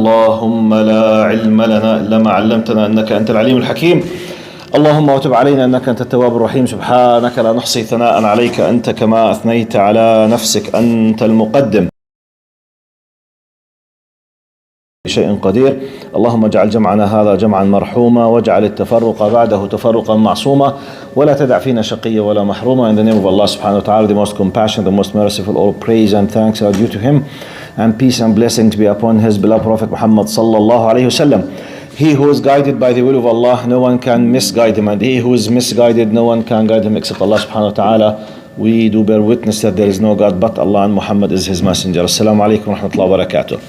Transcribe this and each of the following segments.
اللهم لا علم لنا إلا ما علمتنا إنك أنت العليم الحكيم. اللهم وتب علينا إنك أنت التواب الرحيم. سبحانك لا نحصي ثناء عليك أنت كما أثنيت على نفسك، أنت المقدم شيء قدير. اللهم اجعل جمعنا هذا جمعا مرحوما، واجعل التفرق بعده تفرقا معصوما، ولا تدع فينا شقيا ولا محروما. In the name of Allah subhanahu wa ta'ala, the most compassionate, the most merciful, all praise and thanks are due to Him, and peace and blessings be upon His beloved Prophet Muhammad sallallahu alayhi wasallam. He who is guided by the will of Allah, no one can misguide him, and he who is misguided, no one can guide him except Allah subhanahu wa ta'ala. We do bear witness that there is no God but Allah, and Muhammad is His messenger. Assalamu alaikum wa rahmatullahi wa barakatuh.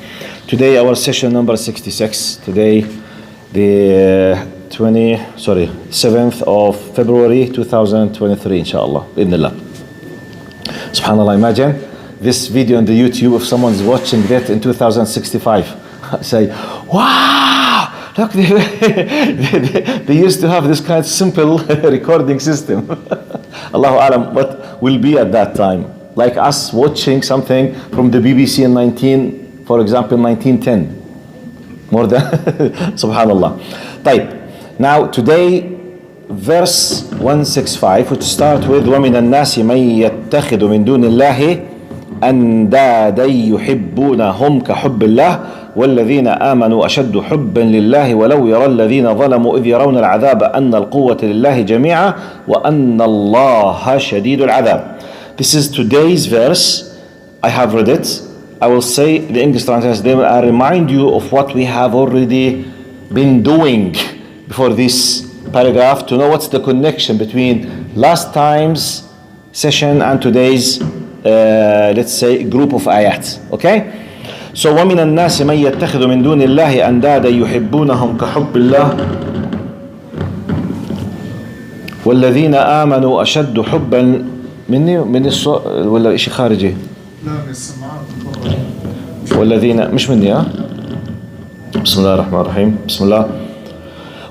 Today our session number 66. Today the 7th of February 2023, inshallah, ibnillah. Subhanallah, imagine this video on the YouTube, if someone's watching that in 2065, say, wow, look, they used to have this kind of simple recording system. Allahu Alam, what will be at that time? Like us watching something from the BBC in for example, 1910. More than, subhanallah. طيب. Now today, verse 165, which start with وَمِنَ النَّاسِ مَنْ يَتَّخِذُ مِنْ دُونِ اللَّهِ أَنْدَادًا يُحِبُّونَهُمْ كَحُبِّ اللَّهِ وَالَّذِينَ آمَنُوا أَشَدُّ حُبًّا لِلَّهِ وَلَوْ يَرَى الَّذِينَ ظَلَمُوا إِذْ يَرَوْنَ الْعَذَابَ أَنَّ الْقُوَّةَ لِلَّهِ جَمِيعًا وَأَنَّ اللَّهَ شَدِيدُ الْعَذَابِ. This is today's verse. I have read it. I will say the English translation. I remind you of what we have already been doing before this paragraph to know what's the connection between last time's session and today's, let's say, group of ayat. Okay? So, وَمِنَ النَّاسِ مَنْ يَتَّخِذُ مِنْ دُونِ اللَّهِ أَنْدَادًا يُحِبُّونَهُمْ كَحُبِّ اللَّهِ وَالَّذِينَ آمَنُوا أَشَدُّ حُبًّا من الصوت ولا إشي خارجي؟ لا من السماعات. والذين مش مني بسم الله الرحمن الرحيم. بسم الله.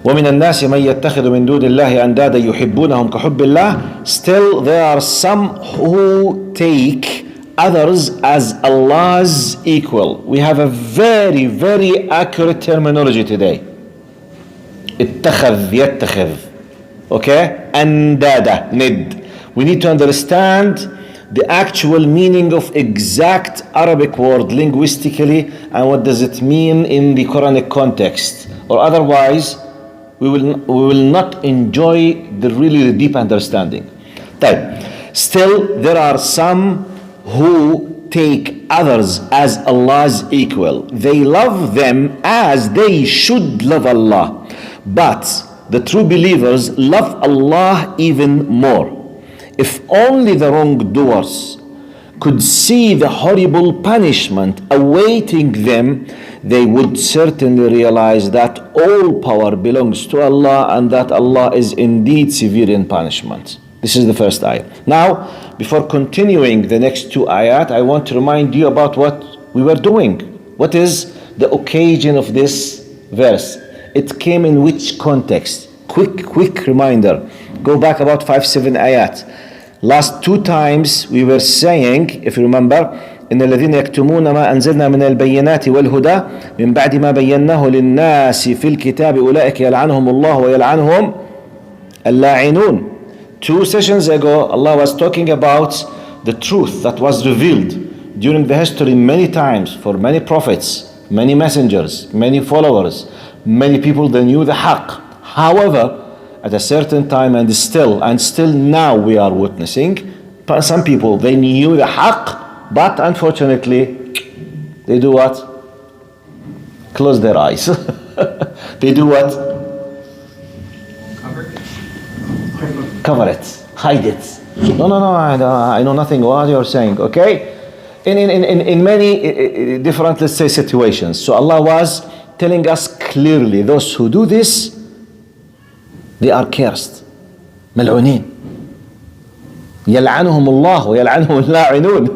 ومن الناس من يتخذ من دون الله أندادا يحبونهم كحب الله. Still there are some who take others as Allah's equal. We have a very, very accurate terminology today. اتخذ يتخذ. Okay? أندادا ند. We need to understand the actual meaning of exact Arabic word linguistically, and what does it mean in the Quranic context, or otherwise we will not enjoy the really deep understanding. Still there are some who take others as Allah's equal. They love them as they should love Allah, but the true believers love Allah even more. If only the wrongdoers could see the horrible punishment awaiting them, they would certainly realize that all power belongs to Allah, and that Allah is indeed severe in punishment. This is the first ayah. Now, before continuing the next two ayat, I want to remind you about what we were doing. What is the occasion of this verse? It came in which context? Quick reminder. Go back about 5-7 ayat. Last two times we were saying, if you remember, إن الذين يكتمون ما أنزلنا من البينات والهدى من بعد ما بيناه للناس في الكتاب أولئك يلعنهم الله ويلعنهم اللاعنون. 2 sessions ago, Allah was talking about the truth that was revealed during the history many times for many prophets, many messengers, many followers, many people that knew the haqq. However, at a certain time, and still now we are witnessing, some people, they knew the haqq, but unfortunately they do what? Close their eyes. They do what? Cover it, hide it. No, I know nothing what you're saying. Okay, in many different, let's say, situations. So Allah was telling us clearly, those who do this, they are cursed. ملعونين. يلعنهم الله ويلعنهم اللاعنون.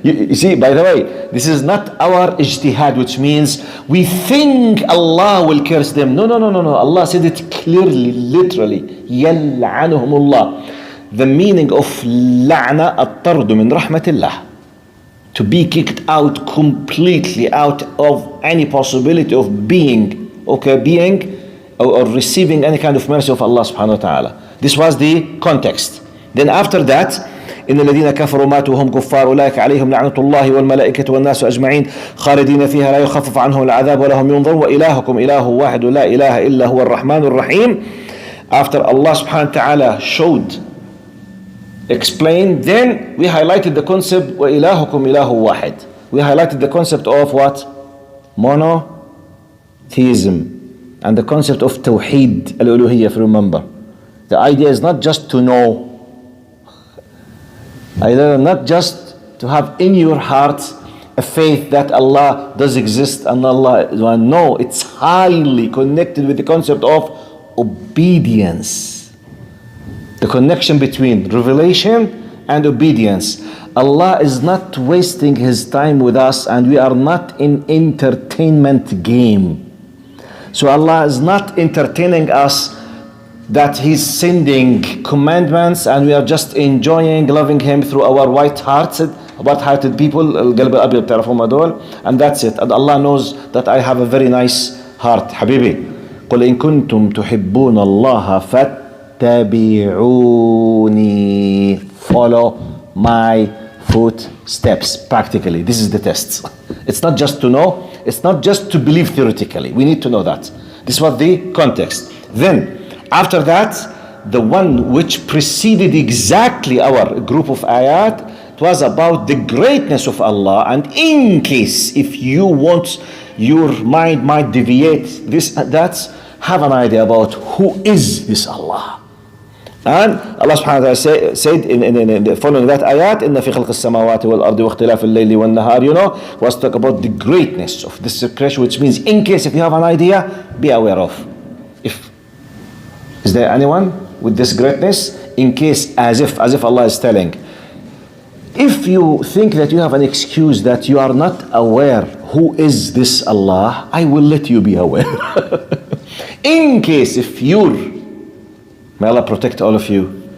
You see, by the way, this is not our ijtihad, which means we think Allah will curse them. No. Allah said it clearly, literally. يلعنهم الله. The meaning of لعنة الطرد من رحمة الله. to be kicked out completely out of any possibility of being or receiving any kind of mercy of Allah subhanahu wa ta'ala. This was the context. Then after that, إن الذين كفروا ماتوا وهم كفار أولئك عليهم لعنة الله والملائكة والناس أجمعين خالدين فيها لا يخفف عنهم العذاب ولا هم ينظرون وإلهكم إله واحد لا إله إلا هو الرحمن الرحيم. After Allah subhanahu wa ta'ala explained, then we highlighted the concept وإلهكم إله واحد. We highlighted the concept of what? Monotheism and the concept of Tawheed al-Uluhiyya, if you remember. The idea is not just to know, either not just to have in your heart a faith that Allah does exist and Allah is one. No, it's highly connected with the concept of obedience. The connection between revelation and obedience. Allah is not wasting His time with us, and we are not in entertainment game. So Allah is not entertaining us that He's sending commandments and we are just enjoying, loving Him through our white-hearted people, and that's it. And Allah knows that I have a very nice heart. Habibi, قل إن كنتم تحبون الله فاتبعوني. Follow my footsteps. Practically, this is the test. It's not just to know, it's not just to believe theoretically. We need to know that. This was the context. Then after that, the one which preceded exactly our group of ayat, it was about the greatness of Allah. And in case if you want, your mind might deviate, have an idea about who is this Allah. And Allah subhanahu wa ta'ala said in following that ayat, إِنَّ فِي خَلْقِ السَّمَاوَاتِ وَالْأَرْضِ وَاخْتِلَافِ اللَّيْلِ وَالنَّهَارِ, was talk about the greatness of this creation, which means in case if you have an idea, be aware of. Is there anyone with this greatness? In case, as if Allah is telling, if you think that you have an excuse that you are not aware who is this Allah, I will let you be aware. In case if may Allah protect all of you,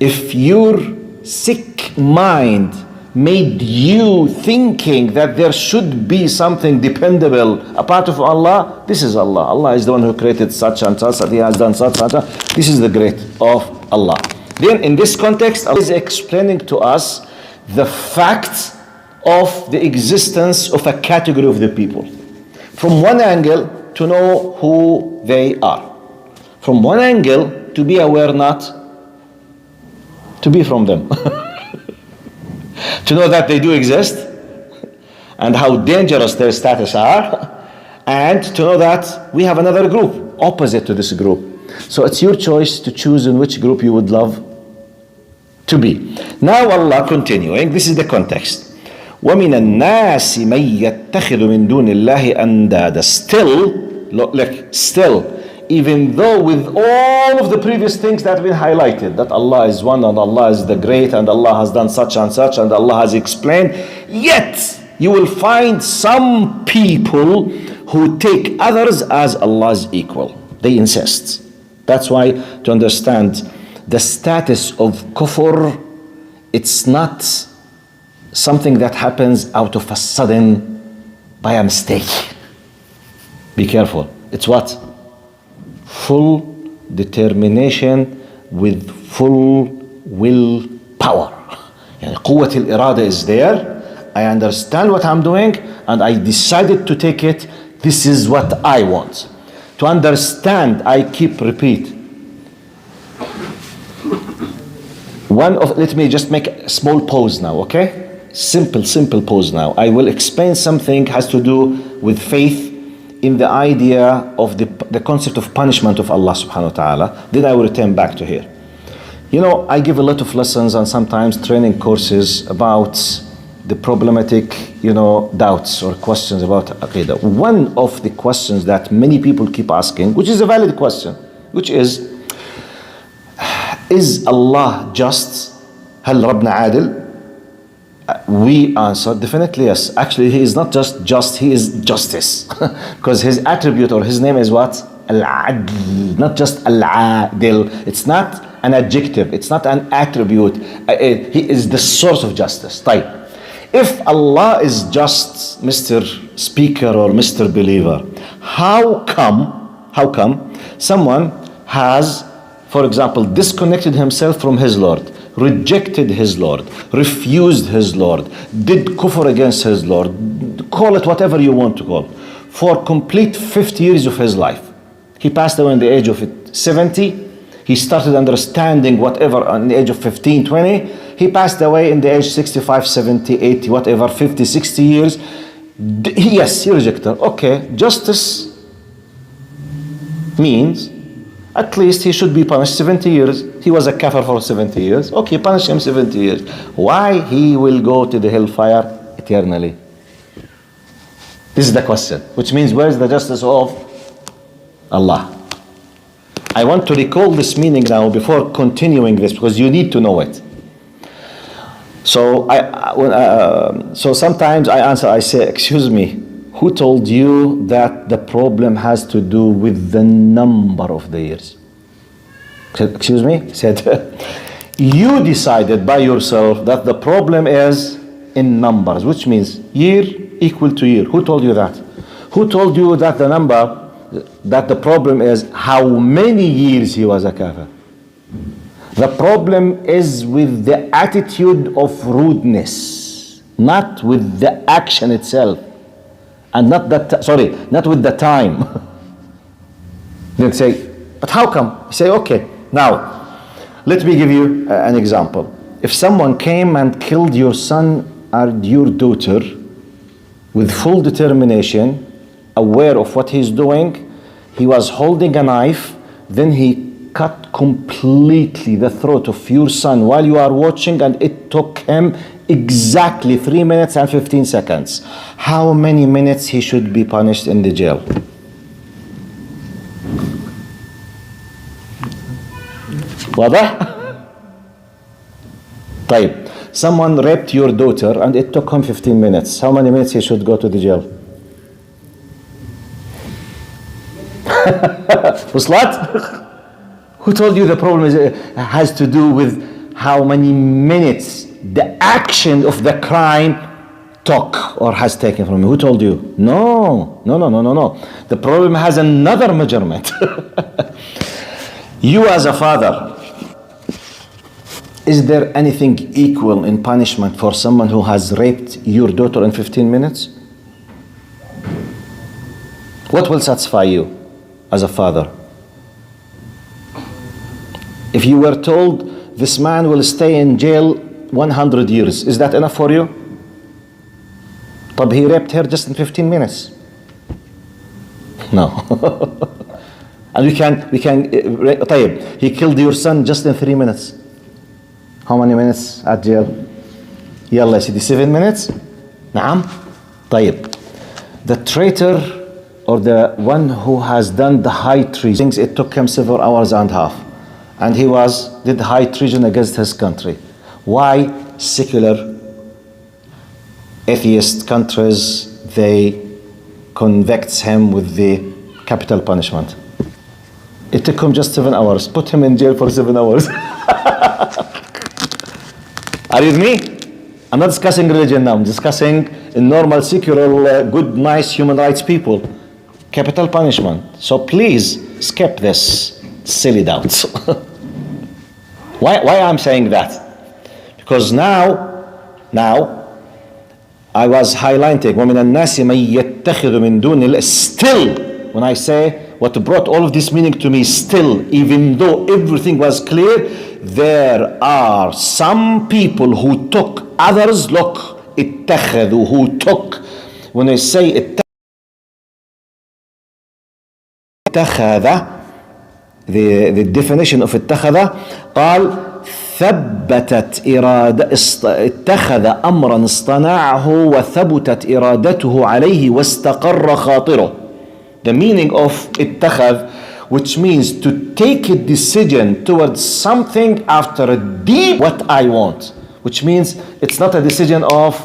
if your sick mind made you thinking that there should be something dependable apart from Allah, this is Allah. Allah is the one who created such and such, and He has done such and such. This is the great of Allah. Then in this context, Allah is explaining to us the fact of the existence of a category of the people. From one angle, to know who they are. From one angle, to be aware not to be from them. To know that they do exist and how dangerous their status are, and to know that we have another group opposite to this group. So it's your choice to choose in which group you would love to be. Now Allah continuing, this is the context. وَمِنَ النَّاسِ مَن يَتَّخِذُ مِن دُونِ اللَّهِ أَندَادًا. Still, even though with all of the previous things that have been highlighted, that Allah is one and Allah is the great and Allah has done such and such and Allah has explained, yet you will find some people who take others as Allah's equal. They insist. That's why, to understand the status of kufr, it's not something that happens out of a sudden by a mistake. Be careful. It's what? Full determination with full willpower. قوة الإرادة is there. I understand what I'm doing and I decided to take it. This is what I want. To understand, I keep repeat. Let me just make a small pause now, okay? Simple pause now. I will explain something has to do with faith in the idea of the concept of punishment of Allah subhanahu wa ta'ala. Then I will return back to here. I give a lot of lessons and sometimes training courses about the problematic, doubts or questions about Aqidah. One of the questions that many people keep asking, which is a valid question, which is Allah just? هل ربنا عادل? We answer definitely yes. Actually, He is not just, He is justice. Because His attribute or His name is what? Al-Adl, not just Al-Adil. It's not an adjective, it's not an attribute. He is the source of justice. طيب. If Allah is just Mr. Speaker or Mr. Believer, how come someone has, for example, disconnected himself from his Lord, rejected his Lord, refused his Lord, did kufr against his Lord, call it whatever you want to call, for complete 50 years of his life. He passed away at the age of 70. He started understanding whatever at the age of 15, 20. He passed away in the age 65, 70, 80, whatever, 50, 60 years. Yes, he rejected. Okay, justice means at least he should be punished 70 years. He was a kafir for 70 years. Okay, punish him 70 years. Why he will go to the hellfire eternally? This is the question. Which means, where is the justice of Allah? I want to recall this meaning now before continuing this, because you need to know it. So so sometimes I answer, I say, excuse me, who told you that the problem has to do with the number of the years? Excuse me? He said, you decided by yourself that the problem is in numbers, which means year equal to year. Who told you that? Who told you that the number, that the problem is how many years he was a kafir? The problem is with the attitude of rudeness, not with the action itself, and not with the time. They'll say, but how come? You say, okay, now let me give you an example. If someone came and killed your son or your daughter with full determination, aware of what he's doing, he was holding a knife, then he cut completely the throat of your son while you are watching, and it took him exactly 3 minutes and 15 seconds. How many minutes he should be punished in the jail? واضح؟ طيب, someone raped your daughter and it took him 15 minutes. How many minutes he should go to the jail? وصلت؟ Who told you the problem has to do with how many minutes the action of the crime took or has taken from you? Who told you? No. The problem has another measurement. You as a father, is there anything equal in punishment for someone who has raped your daughter in 15 minutes? What will satisfy you as a father? If you were told this man will stay in jail 100 years, is that enough for you? But he raped her just in 15 minutes. No. And we can طيب, he killed your son just in 3 minutes. How many minutes at jail? يلا يا سيدي, 7 minutes. نعم. طيب, the traitor or the one who has done the high treason, it took him 7 hours and a half. And he did high treason against his country. Why secular atheist countries, they convict him with the capital punishment? It took him just 7 hours. Put him in jail for 7 hours. Are you with me? I'm not discussing religion now. I'm discussing normal, secular, good, nice human rights people. Capital punishment. So please skip this silly doubts. Why I'm saying that? Because now I was highlighting وَمِنَ النَّاسِ مَن يَتَّخِذُ مِن دُونِ اللَّهِ. Still, when I say what brought all of this meaning to me, still, even though everything was clear, there are some people who took others. Look, اتخذوا, who took. When I say اتخذ, the definition of اتخذ, قال ثبتت إرادة, اتخذ أمرا اصطنعه وثبتت إرادته عليه واستقر خاطره. The meaning of اتخذ, which means to take a decision towards something after a deep what I want, which means it's not a decision of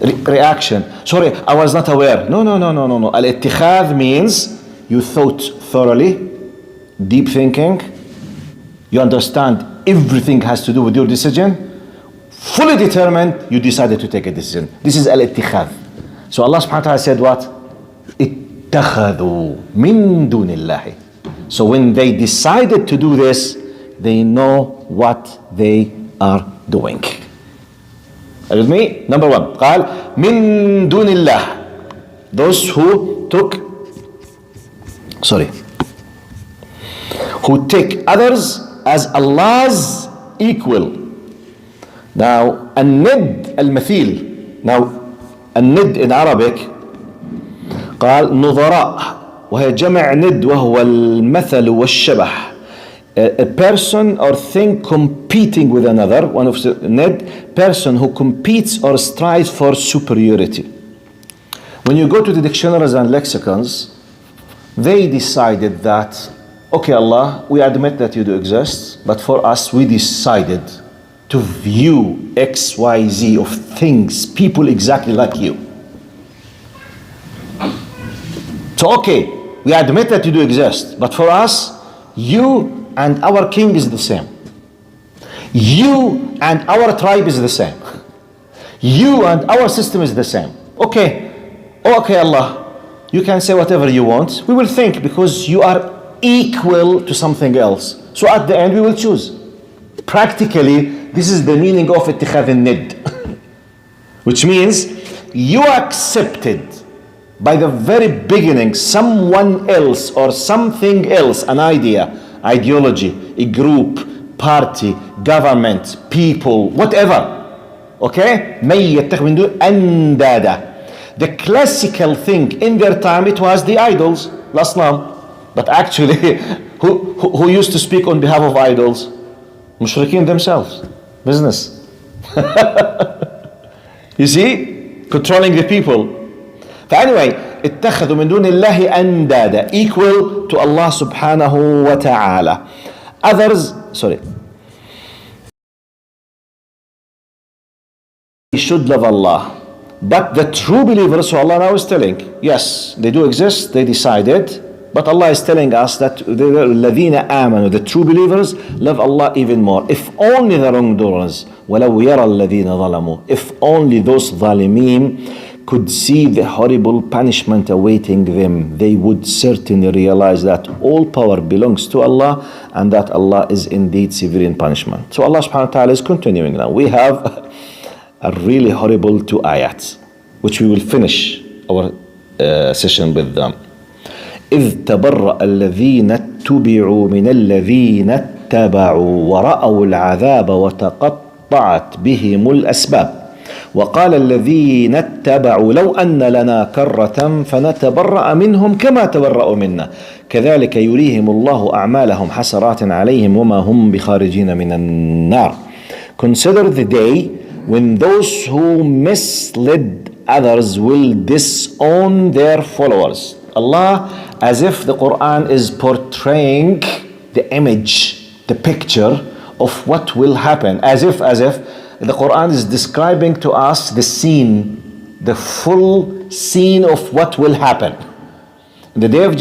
reaction. Sorry, I was not aware. No. Al-ittikhadh means you thought thoroughly, deep thinking, you understand everything has to do with your decision. fully determined, you decided to take a decision. This is al-ittikhadh. So Allah subhanahu wa ta'ala said what? اتخذوا من دون الله. So when they decided to do this, they know what they are doing. Are you with me? Number one, قال من دون الله. Those who take others as Allah's equal. Now, الند المثيل. Now, الند in Arabic قال نظراء وهي جمع ند وهو المثل والشبه. A person or thing competing with another. One of the ند, person who competes or strives for superiority. When you go to the dictionaries and lexicons, they decided that, okay, Allah, we admit that you do exist, but for us, we decided to view X, Y, Z of things, people exactly like you. So, okay, we admit that you do exist, but for us, you and our king is the same. You and our tribe is the same. You and our system is the same. Okay, Allah, you can say whatever you want. We will think because you are equal to something else. So at the end, we will choose. Practically, this is the meaning of اتخاذ الند. Which means you accepted by the very beginning someone else or something else, an idea, ideology, a group, party, government, people, whatever. Okay? من يتخذ من دون أندانا. The classical thing in their time, it was the idols, l'asnam. But actually, who used to speak on behalf of idols? Mushrikeen themselves. Business. You see? Controlling the people. But anyway, اتخذوا من دون الله أندادا, equal to Allah subhanahu wa ta'ala. Others, should love Allah. But the true believers, so Allah now is telling, yes, they do exist, they decided, but Allah is telling us that الذين آمنوا, the true believers, love Allah even more. If only the wrongdoers, ولو يرى الذين ظلموا, if only those ظالمين could see the horrible punishment awaiting them, they would certainly realize that all power belongs to Allah and that Allah is indeed severe in punishment. So Allah subhanahu wa ta'ala is continuing now. We have a really horrible 2 ayats, which we will finish our session with them. إذ تبرأ الذين اتبعوا من الذين اتبعوا ورأوا العذاب وتقطعت بهم الأسباب وقال الذين اتبعوا لو أن لنا كرة فنتبرأ منهم كما تبرأوا منا كذلك يريهم الله أعمالهم حسرات عليهم وما هم بخارجين من النار. Consider the day when those who misled others will disown their followers. Allah, as if the Quran is portraying the image, the picture of what will happen, as if the Quran is describing to us the scene, the full scene of what will happen. In the day of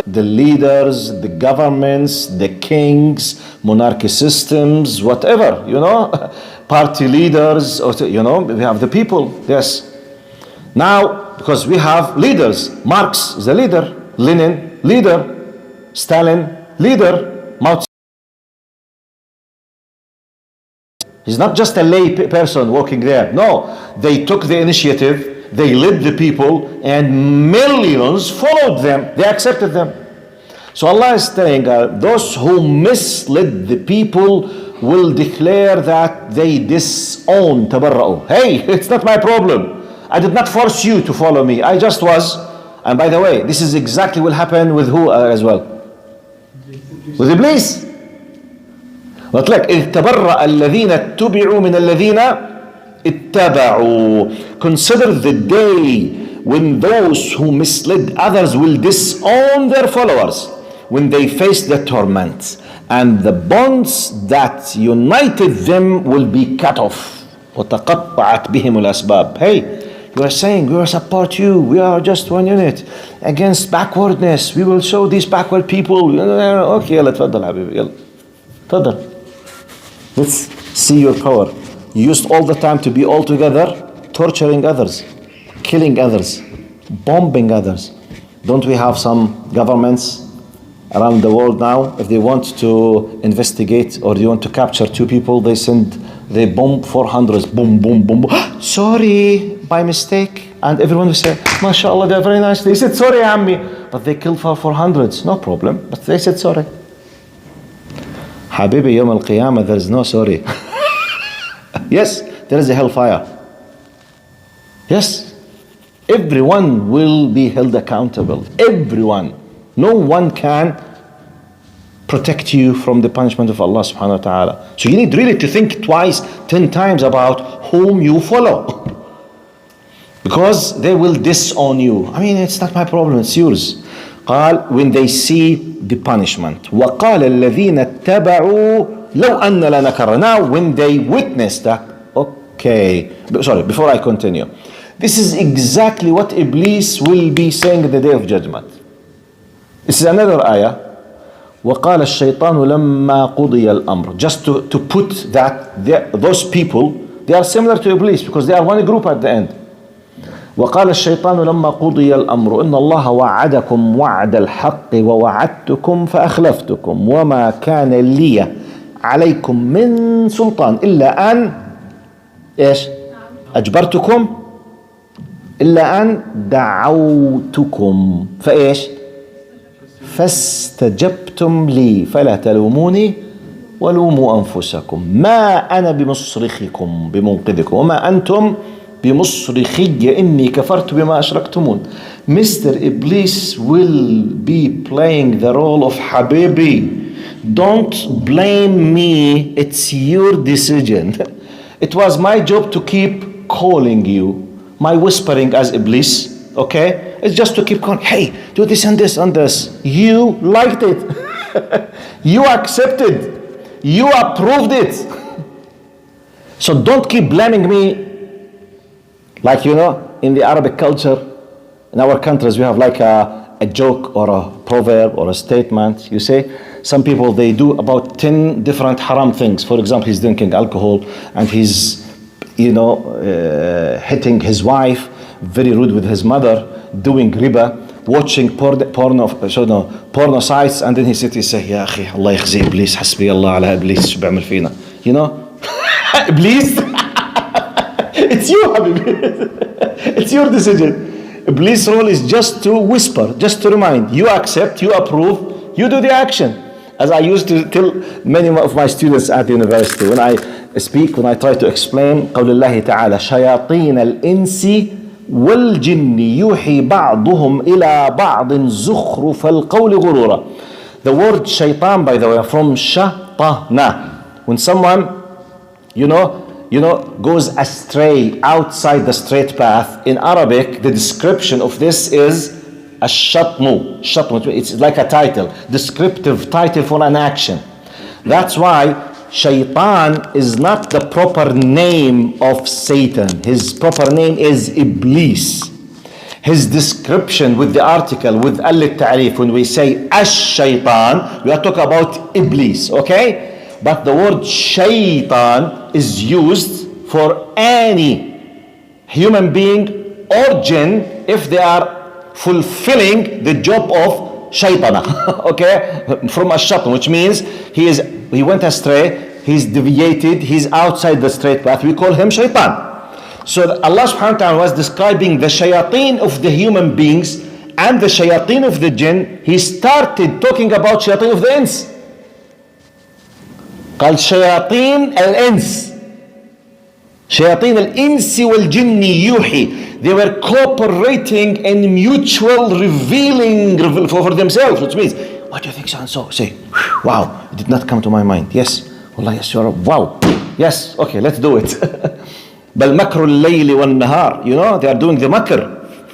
the leaders, the governments, the kings, monarchy systems, whatever, party leaders, or, we have the people, yes. Now, because we have leaders, Marx is a leader, Lenin, leader, Stalin, leader, Mao. He's not just a lay person walking there. No, they took the initiative, they led the people, and millions followed them. They accepted them. So Allah is saying, those who misled the people will declare that they disown tabarra'u. Hey, it's not my problem. I did not force you to follow me. I just was. And by the way, this is exactly what will happen with who as well? With Iblis. But like, إذ تبرأ الذين اتبعوا من الذين اتبعوا. Consider the day when those who misled others will disown their followers, when they face the torment, and the bonds that united them will be cut off. وتقطعت بهم الأسباب. Hey, you are saying we will support you, we are just one unit against backwardness, we will show these backward people. Okay, يلا تفضل حبيبي, يلا تفضل. Let's see your power. You used all the time to be all together, torturing others, killing others, bombing others. Don't we have some governments around the world now? If they want to investigate or they want to capture two people, they bomb 400s, boom, boom, boom, boom. Sorry, by mistake. And everyone will say, MashaAllah, they're very nice. They said sorry, Ammi. But they killed for 400s, no problem. But they said sorry. Habibi, Yawm al-Qiyamah, there is no sorry. Yes, there is a hellfire. Yes, everyone will be held accountable. Everyone. No one can protect you from the punishment of Allah subhanahu wa ta'ala. So you need really to think twice, 10 times about whom you follow. Because they will disown you. I mean, it's not my problem, it's yours. قال, when they see the punishment. وَقَالَ الَّذِينَ اتَّبَعُوا لَوْ أَنَّ لَنَا كَرَّةً. Now, when they witness that, okay. Sorry, before I continue. This is exactly what Iblis will be saying in the day of judgment. This is another ayah. وَقَالَ الشَّيْطَانُ لَمَّا قُضِيَ الْأَمْرُ. Just to put that, those people, they are similar to Iblis because they are one group at the end. وقال الشيطان لما قضي الأمر إن الله وعدكم وعد الحق ووعدتكم فأخلفتكم وما كان لي عليكم من سلطان إلا أن إيش أجبرتكم إلا أن دعوتكم فإيش فاستجبتم لي فلا تلوموني ولوموا أنفسكم ما أنا بمصرخكم بمنقذكم وما أنتم بمصرخي إني كفرت بما أشركتمون. Mr. Iblis will be playing the role of Habibi. Don't blame me, it's your decision. It was my job to keep calling you. My whispering as Iblis, okay? It's just to keep calling, hey, do this and this and this. You liked it. You accepted. You approved it. So don't keep blaming me. Like, you know, in the Arabic culture, in our countries, we have like a joke or a proverb or a statement. You say, some people, they do about 10 different haram things. For example, he's drinking alcohol and he's, you know, hitting his wife, very rude with his mother, doing riba, watching porno sites, and then he sits, he say, Ya akhi, Allah yakhzi Iblis, hasbi Allah ala Iblis, shu bi'amil fina. You know, Iblis. It's you, Habibi. It's your decision. Iblis' role is just to whisper, just to remind. You accept, you approve, you do the action. As I used to tell many of my students at the university, when I speak, when I try to explain, قول الله تعالى شياطين الإنس والجن يوحي بعضهم إلى بعض زخرف القول غرورا. The word shaitan, by the way, from shatana. When someone, you know, goes astray outside the straight path, in Arabic, the description of this is ash-shatmu. Shatmu, it's like a title, descriptive title for an action. That's why shaitan is not the proper name of Satan. His proper name is Iblis. His description with the article, with al-ta'rif, when we say ash-shaitan, we are talking about Iblis, okay? But the word shaitan is used for any human being or jinn if they are fulfilling the job of shaitana. Okay? From ash-shaitan, which means he went astray, he's deviated, he's outside the straight path. We call him shaitan. So Allah subhanahu wa ta'ala was describing the shayateen of the human beings and the shayateen of the jinn. He started talking about shayateen of the ins. قال شياطين الإنس شياطين الإنس والجن يوحي. They were cooperating in mutual revealing for themselves, which means, what do you think so and so? Say, wow, it did not come to my mind. Yes, wallah, yes, you're wow. Yes, okay, let's do it. بل مكر الليل والنهار. You know, they are doing the makr.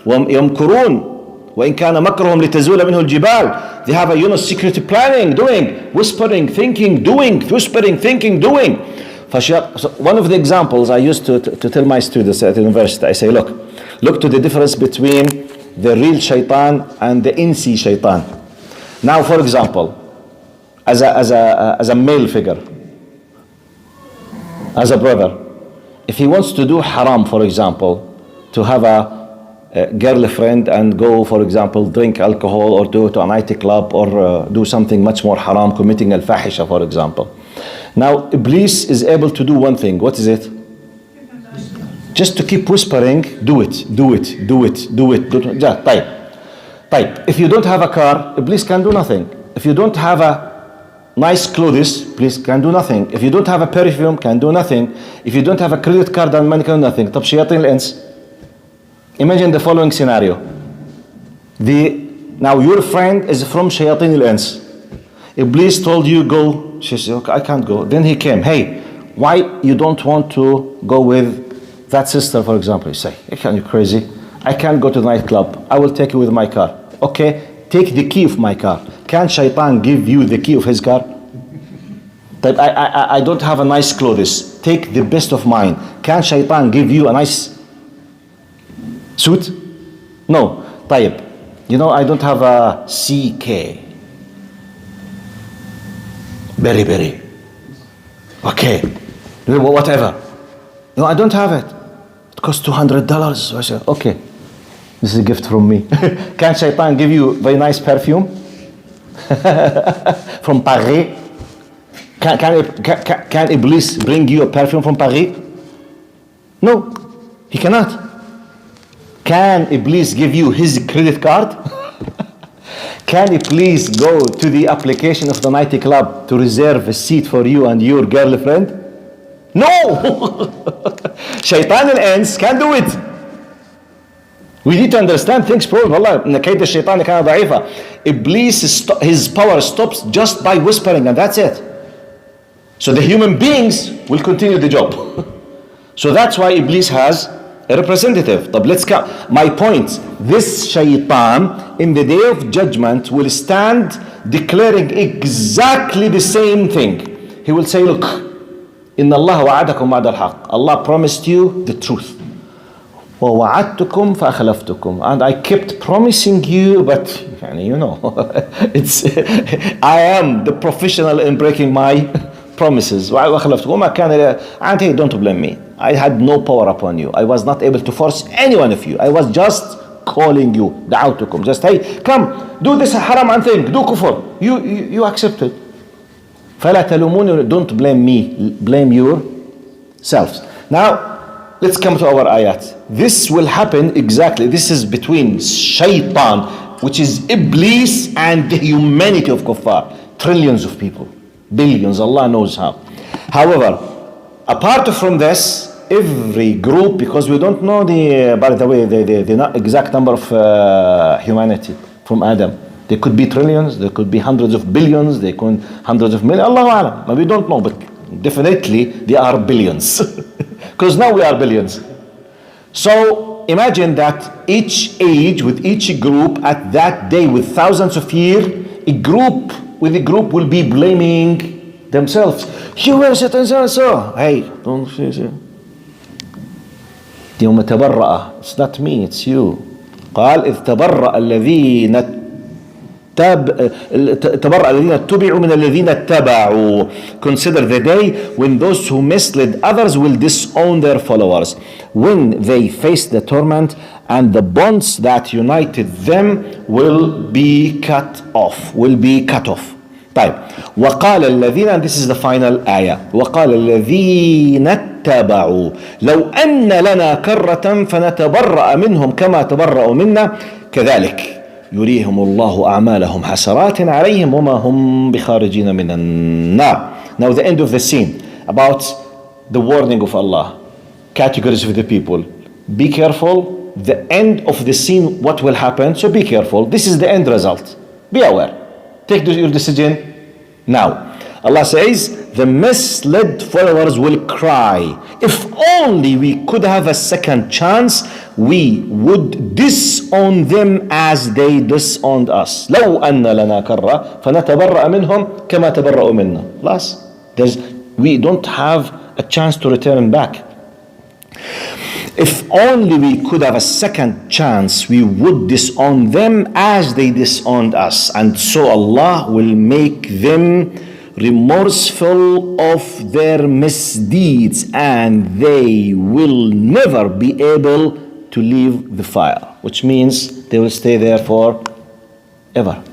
يمكرون وإن كان مكرهم لتزول منه الجبال. They have a secret planning, doing, whispering, thinking, doing, whispering, thinking, doing. So one of the examples I used to tell my students at the university, I say, look to the difference between the real shaitan and the insi shaitan. Now, for example, as a male figure, as a brother, if he wants to do haram, for example, to have a girlfriend and go, for example, drink alcohol or go to a nightclub or do something much more haram, committing al-fahisha, for example. Now, Iblis is able to do one thing. What is it? Just to keep whispering, do it, do it, do it, do it, do it. Yeah, type. If you don't have a car, Iblis can do nothing. If you don't have a nice clothes, Iblis can do nothing. If you don't have a perfume, can do nothing. If you don't have a credit card and money, can do nothing. طب شياطين الإنس. Imagine the following scenario. Now your friend is from شياطين الإنس. Iblis told you go. She said, okay, I can't go. Then he came. Hey, why you don't want to go with that sister, for example? You say, you crazy? I can't go to the nightclub. I will take you with my car. Okay, take the key of my car. Can Shaitan give you the key of his car? That I don't have a nice clothes. Take the best of mine. Can Shaitan give you a nice suit? No. طيب. You know, I don't have a CK. Berry. Okay. Whatever. No, I don't have it. It costs $200. I said, okay. This is a gift from me. Can Shaitan give you very nice perfume? From Paris? Can Iblis bring you a perfume from Paris? No, he cannot. Can Iblis give you his credit card? Can he please go to the application of the nightclub to reserve a seat for you and your girlfriend? No! Shaitan al-Ins can do it. We need to understand things properly. والله إن كيد الشيطان كان ضعيفا. Iblis, his power stops just by whispering, and that's it. So the human beings will continue the job. So that's why Iblis has a representative. But let's come. My point, this shaitan in the day of judgment will stand declaring exactly the same thing. He will say, look, إن الله وعدكم وعد الحق. Allah promised you the truth. ووعدتكم فأخلفتكم. And I kept promising you, but you know, I am the professional in breaking my promises. And hey, don't blame me. I had no power upon you. I was not able to force any one of you. I was just calling you. دعوتكم. Just hey, come, do this haram and thing, do kufr. You accepted. فلا تلوموني. Don't blame me. Blame yourselves. Now, let's come to our ayat. This will happen exactly. This is between shaitan, which is Iblis, and the humanity of kuffar. Trillions of people. Billions. Allah knows how. However, apart from this, every group, because we don't know by the way, the exact number of humanity from Adam. They could be trillions, they could be hundreds of billions, they could hundreds of millions. Allahu Alam. We don't know, but definitely they are billions. Because now we are billions. So imagine that each age with each group at that day with thousands of years, a group will be blaming themselves. You were so. Hey, don't say so. يوم تبرأ. It's not me, it's you. قال إذ تبرأ الذين تبرأ الذين اتبعوا من الذين اتبعوا. Consider the day when those who misled others will disown their followers, when they face the torment and the bonds that united them will be cut off. طيب. وقال الذين, and this is the final ayah, وقال الذين اتبعوا لو أن لنا كرة فنتبرأ منهم كما تبرأوا منا كذلك يريهم الله أعمالهم حسرات عليهم وما هم بخارجين من النار. Now the end of the scene about the warning of Allah, categories of the people. Be careful. The end of the scene, what will happen? So be careful. This is the end result. Be aware. Take your decision now. Allah says, the misled followers will cry, if only we could have a second chance, we would disown them as they disowned us. لو أن لنا كرة فنتبرأ منهم كما تبرأوا منا. Plus, we don't have a chance to return back. If only we could have a second chance, we would disown them as they disowned us. And so Allah will make them remorseful of their misdeeds, and they will never be able to leave the fire, which means they will stay there forever.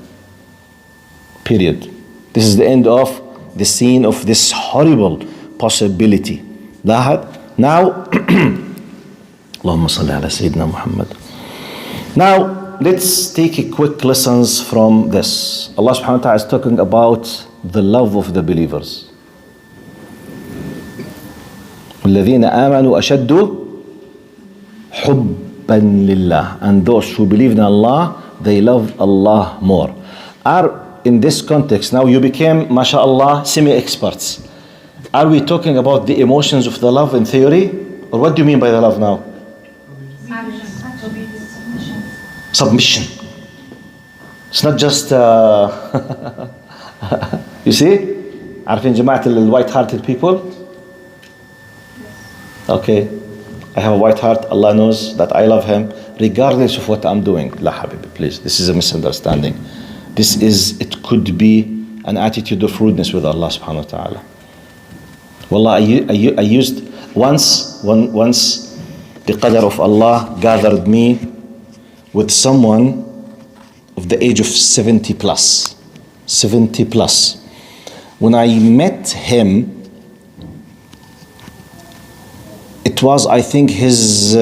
Period. This is the end of the scene of this horrible possibility. Now, Allahumma salli ala Sayyidina Muhammad. Now, let's take a quick lessons from this. Allah subhanahu wa ta'ala is talking about the love of the believers. الَّذِينَ آمَنُوا أَشَدُّ حُبًّا لِلَّهِ. And those who believe in Allah, they love Allah more. In this context, now you became, mashallah, semi-experts. Are we talking about the emotions of the love in theory? Or what do you mean by the love now? Submission. It's not just you see? عارفين جماعة white-hearted people? Okay. I have a white heart. Allah knows that I love him regardless of what I'm doing. La habibi, please. This is a misunderstanding. It could be an attitude of rudeness with Allah subhanahu wa ta'ala. Wallah, I used once the qadr of Allah gathered me with someone of the age of 70 plus. 70 plus. When I met him, it was, I think, his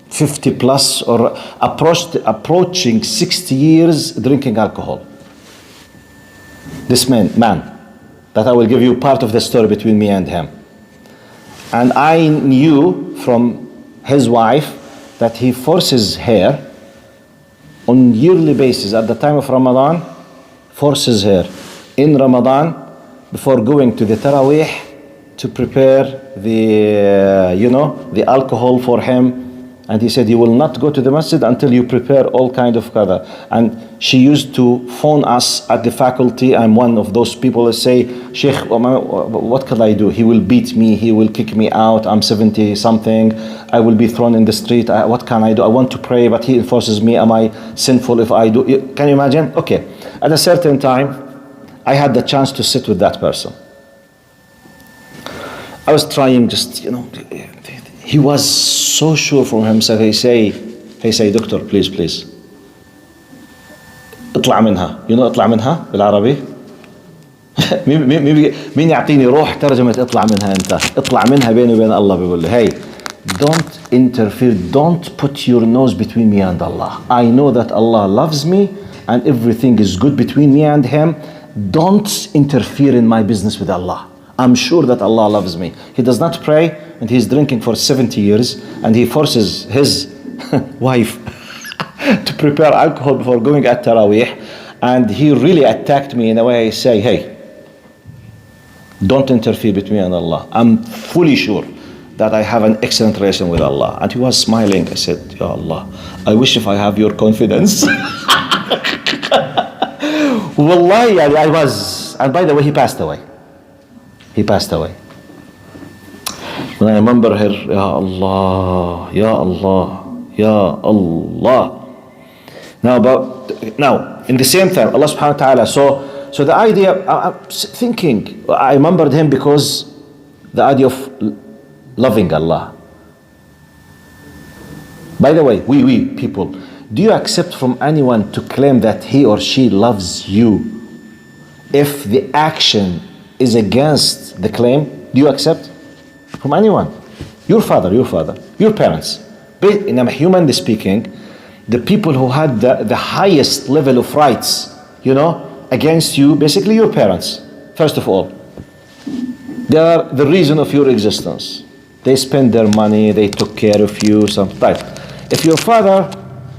50 plus or approaching 60 years drinking alcohol. This man, that I will give you part of the story between me and him. And I knew from his wife that he forces her on yearly basis at the time of Ramadan, forces her in Ramadan before going to the Taraweeh to prepare the alcohol for him. And he said, you will not go to the masjid until you prepare all kind of qadha. And she used to phone us at the faculty. I'm one of those people that say, Sheikh, what can I do? He will beat me. He will kick me out. I'm 70 something. I will be thrown in the street. What can I do? I want to pray, but he enforces me. Am I sinful if I do? Can you imagine? Okay. At a certain time, I had the chance to sit with that person. I was trying he was so sure from himself. He say, doctor, please. اطلع منها. You know اطلع منها بالعربي؟ مين يعطيني روح ترجمة اطلع منها أنت؟ اطلع منها بيني وبين الله. بيقول لي, hey, don't interfere. Don't put your nose between me and Allah. I know that Allah loves me and everything is good between me and him. Don't interfere in my business with Allah. I'm sure that Allah loves me. He does not pray and he's drinking for 70 years and he forces his wife to prepare alcohol before going at Taraweeh, and he really attacked me in a way. I say, hey, don't interfere between me and Allah. I'm fully sure that I have an excellent relation with Allah. And he was smiling. I said, Ya Allah, I wish if I have your confidence. Wallahi, I was. And by the way, he passed away. When I remember her, Ya Allah, Ya Allah, Ya Allah. Now, in the same time, Allah subhanahu wa ta'ala, so the idea, thinking, I remembered him because the idea of loving Allah. By the way, we people, do you accept from anyone to claim that he or she loves you if the action is against the claim? Do you accept from anyone? Your father, your parents. Humanly speaking, the people who had the highest level of rights, against you, basically your parents, first of all. They are the reason of your existence. They spend their money, they took care of you, right. If your father,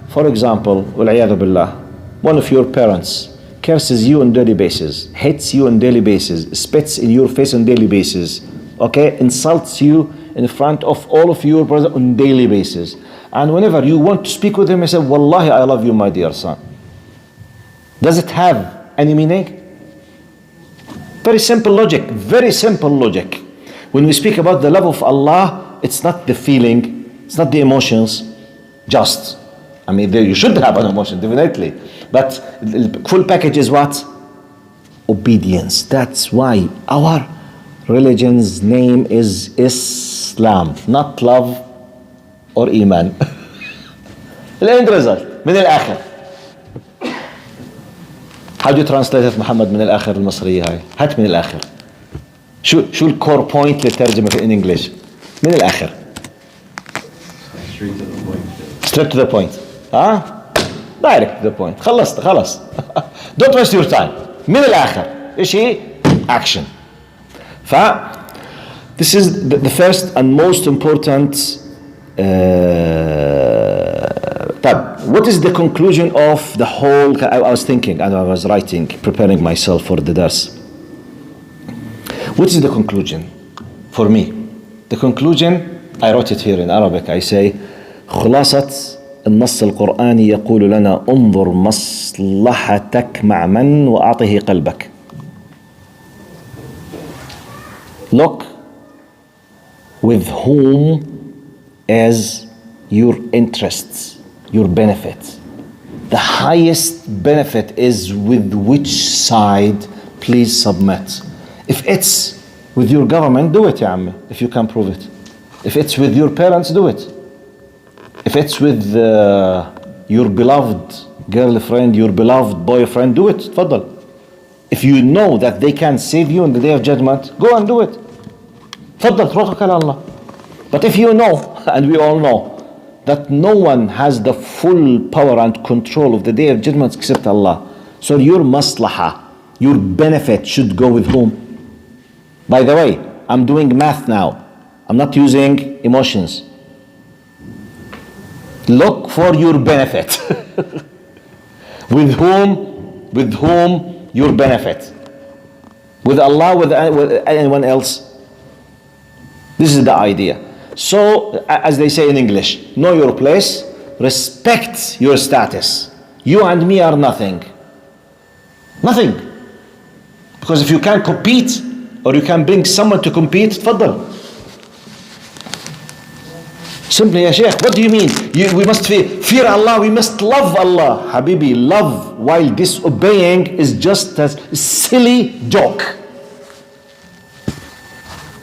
for example, one of your parents curses you on daily basis, hates you on daily basis, spits in your face on daily basis, okay, insults you in front of all of your brothers on daily basis, and whenever you want to speak with him, you say, Wallahi, I love you, my dear son. Does it have any meaning? Very simple logic. When we speak about the love of Allah, it's not the feeling, it's not the emotions, just. You should have an emotion, definitely. But the full package is what? obedience. That's why our religion's name is Islam, not love or iman. الend result من الآخر. How do you translate it محمد من الآخر المصرية هاي؟ هات من الآخر. شو الكور بوينت للترجمة في in English؟ من الآخر. Straight to the point. Direct to the point. خلص. Don't waste your time. من الآخر. إيش هي؟ Action. This is the first and most important. What is the conclusion of the whole? I was thinking and I was writing, preparing myself for the dars. What is the conclusion for me? The conclusion, I wrote it here in Arabic. I say, خلاصة النص القرآني يقول لنا انظر مصلحتك مع من وأعطه قلبك. Look with whom is your interests, your benefit. The highest benefit is with which side, please submit. If it's with your government, do it يا عمي, if you can prove it. If it's with your parents, do it. If it's with your beloved girlfriend, your beloved boyfriend, do it. تفضل. If you know that they can save you in the day of judgment, go and do it. تفضل توكل على الله. But if you know, and we all know, that no one has the full power and control of the day of judgment except Allah, so your maslaha, your benefit should go with whom? By the way, I'm doing math now. I'm not using emotions. Look for your benefit. With whom your benefit? With Allah, with anyone else? This is the idea. So, as they say in English, know your place, respect your status. You and me are nothing. Nothing. Because if you can't compete, or you can bring someone to compete, تفضل. Simply, ya Sheikh, what do you mean? We must fear Allah, we must love Allah. Habibi, love while disobeying is just a silly joke.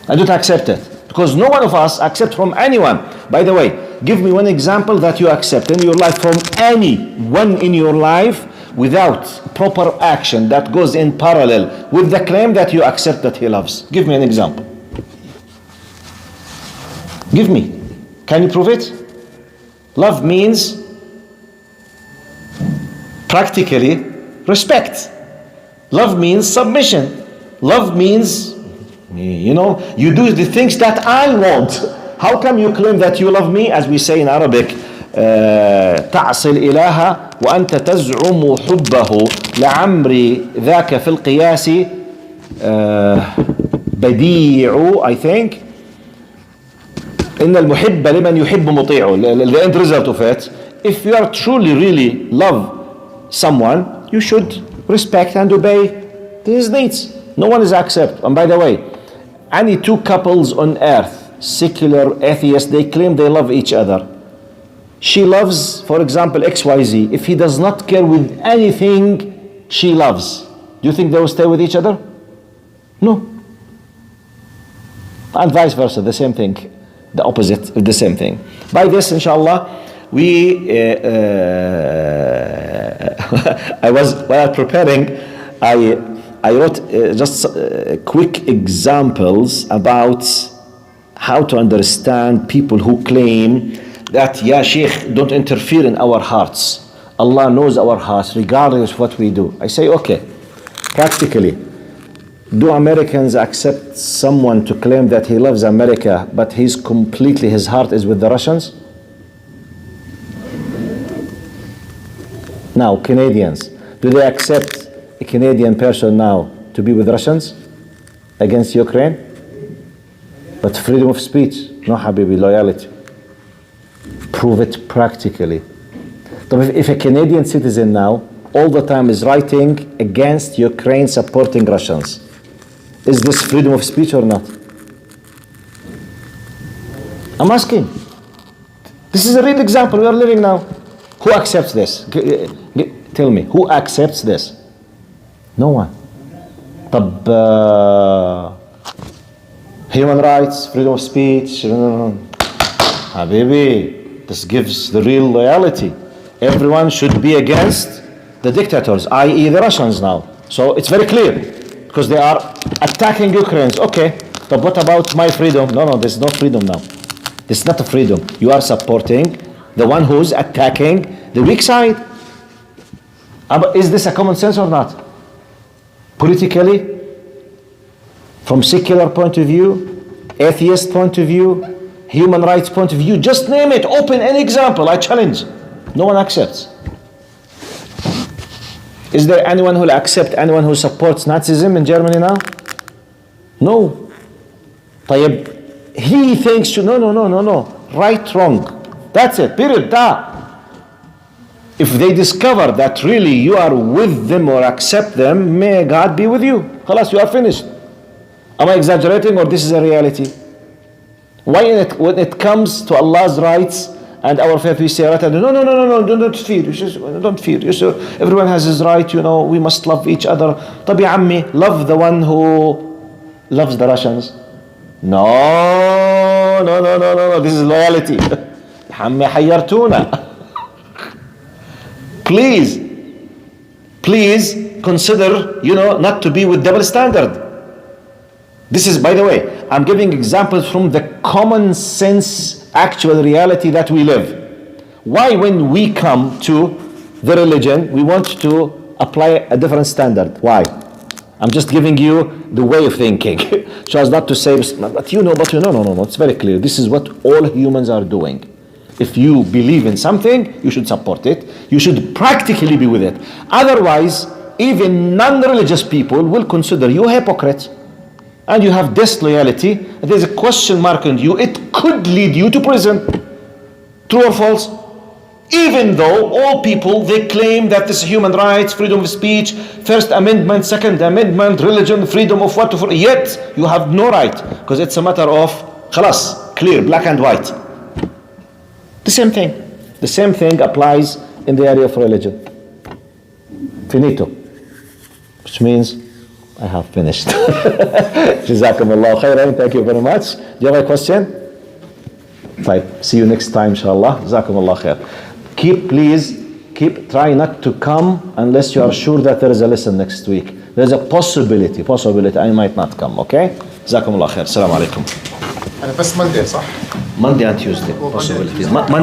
I don't accept it. Because no one of us accepts from anyone. By the way, give me one example that you accept in your life from anyone in your life without proper action that goes in parallel with the claim that you accept that he loves. Give me an example. Give me. Can you prove it? Love means practically respect. Love means submission. Love means, you do the things that I want. How come you claim that you love me? As we say in Arabic, تعصي الإله وأنت تزعم حبه لعمري ذاك في القياس بديع, I think. إن المحب لمن يحب مطيع. The end result of it, if you are truly really love someone, you should respect and obey his needs. No one is accept. And by the way, any two couples on earth, secular, atheist, they claim they love each other. She loves, for example, XYZ. If he does not care with anything she loves, do you think they will stay with each other? No. And vice versa, the same thing. The opposite of the same thing. By this, inshallah, while preparing, I wrote just quick examples about how to understand people who claim that, ya Sheikh, don't interfere in our hearts. Allah knows our hearts regardless of what we do. I say, okay, practically, do Americans accept someone to claim that he loves America, but his heart is with the Russians? Now, Canadians, do they accept a Canadian person now to be with Russians against Ukraine? But freedom of speech, no habibi, loyalty. Prove it practically. So if a Canadian citizen now all the time is writing against Ukraine supporting Russians, is this freedom of speech or not? I'm asking. This is a real example we are living now. Who accepts this? Tell me, who accepts this? No one. طب human rights, freedom of speech. Habibi, this gives the real reality. Everyone should be against the dictators, i.e. the Russians now. So it's very clear because they are attacking Ukrainians. Okay, but what about my freedom? No, there's no freedom now. This is not a freedom. You are supporting the one who's attacking the weak side. Is this a common sense or not? Politically, from secular point of view, atheist point of view, human rights point of view, just name it, open any example, I challenge. No one accepts. Is there anyone who will accept anyone who supports Nazism in Germany now? No. طيب, he thinks no. Right, wrong. That's it, period. If they discover that really you are with them or accept them, may God be with you. خلاص, you are finished. Am I exaggerating or this is a reality? Why when it comes to Allah's rights and our faith, we say, no, don't fear. Don't fear. Everyone has his right, we must love each other. طب يا عمي, love the one who loves the Russians. No, this is loyalty. عمي حيرتونا. Please consider, not to be with double standard. This is, by the way, I'm giving examples from the common sense actual reality that we live. Why when we come to the religion, we want to apply a different standard? Why? I'm just giving you the way of thinking. So as not to say, but no, it's very clear. This is what all humans are doing. If you believe in something, you should support it. You should practically be with it. Otherwise, even non-religious people will consider you a hypocrite. And you have disloyalty. There's a question mark on you. It could lead you to prison. True or false? Even though all people, they claim that this is human rights, freedom of speech, First Amendment, Second Amendment, religion, freedom of what, yet you have no right. Because it's a matter of, khalas, clear, black and white. The same thing. The same thing applies in the area of religion. Finito. Which means I have finished. Jazakumullah khairan. Thank you very much. Do you have a question? Fine. See you next time, inshallah. Jazakumullah khair. Keep try not to come unless you are sure that there is a lesson next week. There's a possibility I might not come, okay? Jazakumullah khair. Assalamu alaikum. بس Monday صح؟ Monday and Tuesday possibilities.